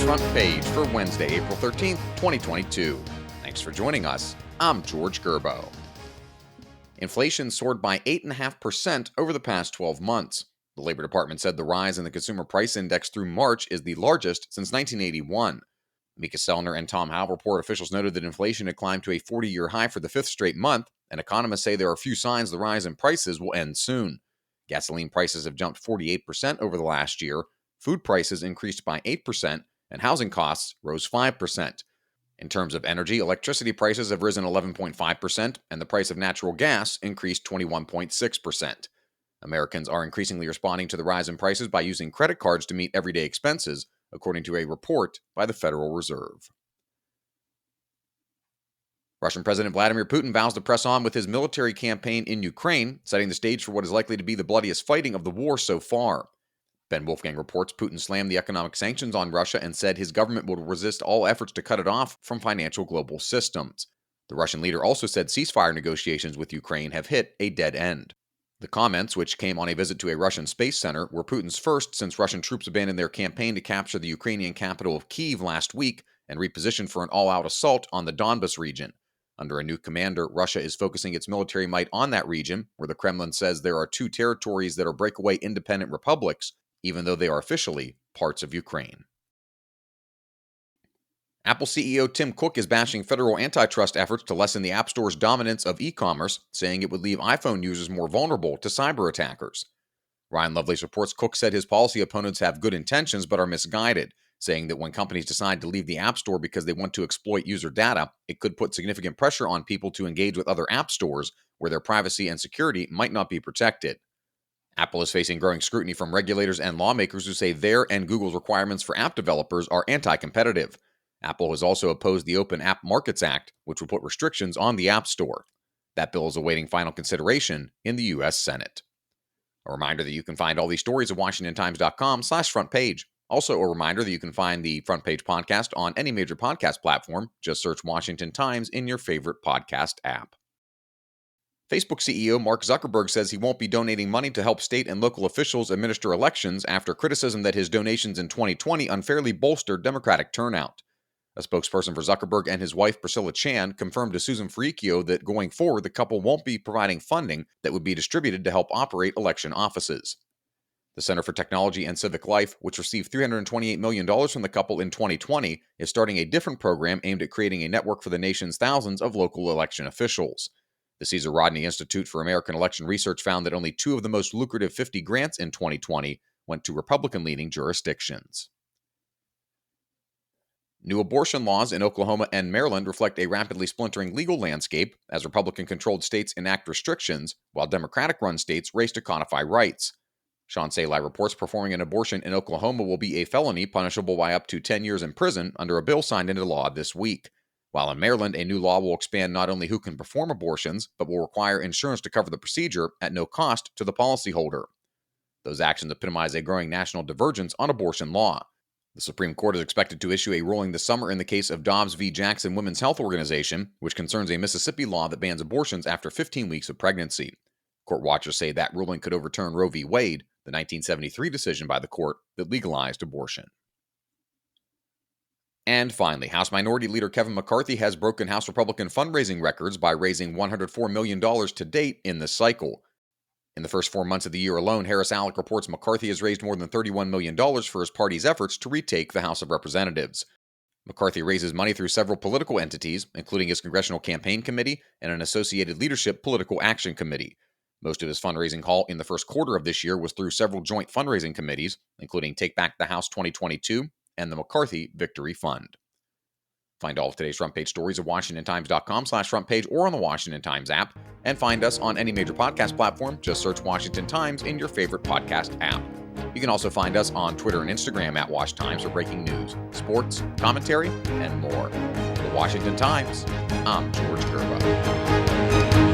Front Page for Wednesday, April 13th, 2022. Thanks for joining us. I'm George Gerbo. Inflation soared by 8.5% over the past 12 months. The Labor Department said the rise in the Consumer Price Index through March is the largest since 1981. Mika Sellner and Tom Howell report officials noted that inflation had climbed to a 40-year high for the fifth straight month, and economists say there are few signs the rise in prices will end soon. Gasoline prices have jumped 48% over the last year, food prices increased by 8%, and housing costs rose 5%. In terms of energy, electricity prices have risen 11.5%, and the price of natural gas increased 21.6%. Americans are increasingly responding to the rise in prices by using credit cards to meet everyday expenses, according to a report by the Federal Reserve. Russian President Vladimir Putin vows to press on with his military campaign in Ukraine, setting the stage for what is likely to be the bloodiest fighting of the war so far. Ben Wolfgang reports Putin slammed the economic sanctions on Russia and said his government will resist all efforts to cut it off from financial global systems. The Russian leader also said ceasefire negotiations with Ukraine have hit a dead end. The comments, which came on a visit to a Russian space center, were Putin's first since Russian troops abandoned their campaign to capture the Ukrainian capital of Kyiv last week and repositioned for an all-out assault on the Donbas region. Under a new commander, Russia is focusing its military might on that region, where the Kremlin says there are two territories that are breakaway independent republics, even though they are officially parts of Ukraine. Apple CEO Tim Cook is bashing federal antitrust efforts to lessen the App Store's dominance of e-commerce, saying it would leave iPhone users more vulnerable to cyber attackers. Ryan Lovelace reports Cook said his policy opponents have good intentions but are misguided, saying that when companies decide to leave the App Store because they want to exploit user data, it could put significant pressure on people to engage with other app stores where their privacy and security might not be protected. Apple is facing growing scrutiny from regulators and lawmakers who say their and Google's requirements for app developers are anti-competitive. Apple has also opposed the Open App Markets Act, which would put restrictions on the App Store. That bill is awaiting final consideration in the U.S. Senate. A reminder that you can find all these stories at WashingtonTimes.com/front page. Also, a reminder that you can find the Front Page podcast on any major podcast platform. Just search Washington Times in your favorite podcast app. Facebook CEO Mark Zuckerberg says he won't be donating money to help state and local officials administer elections after criticism that his donations in 2020 unfairly bolstered Democratic turnout. A spokesperson for Zuckerberg and his wife Priscilla Chan confirmed to Susan Ferricchio that going forward the couple won't be providing funding that would be distributed to help operate election offices. The Center for Technology and Civic Life, which received $328 million from the couple in 2020, is starting a different program aimed at creating a network for the nation's thousands of local election officials. The Cesar Rodney Institute for American Election Research found that only 2 of the most lucrative 50 grants in 2020 went to Republican-leaning jurisdictions. New abortion laws in Oklahoma and Maryland reflect a rapidly splintering legal landscape as Republican-controlled states enact restrictions, while Democratic-run states race to codify rights. Sean Salai reports performing an abortion in Oklahoma will be a felony punishable by up to 10 years in prison under a bill signed into law this week. While in Maryland, a new law will expand not only who can perform abortions, but will require insurance to cover the procedure at no cost to the policyholder. Those actions epitomize a growing national divergence on abortion law. The Supreme Court is expected to issue a ruling this summer in the case of Dobbs v. Jackson Women's Health Organization, which concerns a Mississippi law that bans abortions after 15 weeks of pregnancy. Court watchers say that ruling could overturn Roe v. Wade, the 1973 decision by the court that legalized abortion. And finally, House Minority Leader Kevin McCarthy has broken House Republican fundraising records by raising $104 million to date in this cycle. In the first 4 months of the year alone, Harris Alec reports McCarthy has raised more than $31 million for his party's efforts to retake the House of Representatives. McCarthy raises money through several political entities, including his Congressional Campaign Committee and an Associated Leadership Political Action Committee. Most of his fundraising haul in the first quarter of this year was through several joint fundraising committees, including Take Back the House 2022 and the McCarthy Victory Fund. Find all of today's front page stories at WashingtonTimes.com/front page or on the Washington Times app, and find us on any major podcast platform. Just search Washington Times in your favorite podcast app. You can also find us on Twitter and Instagram at Wash Times for breaking news, sports, commentary, and more. For the Washington Times, I'm George Gerbo.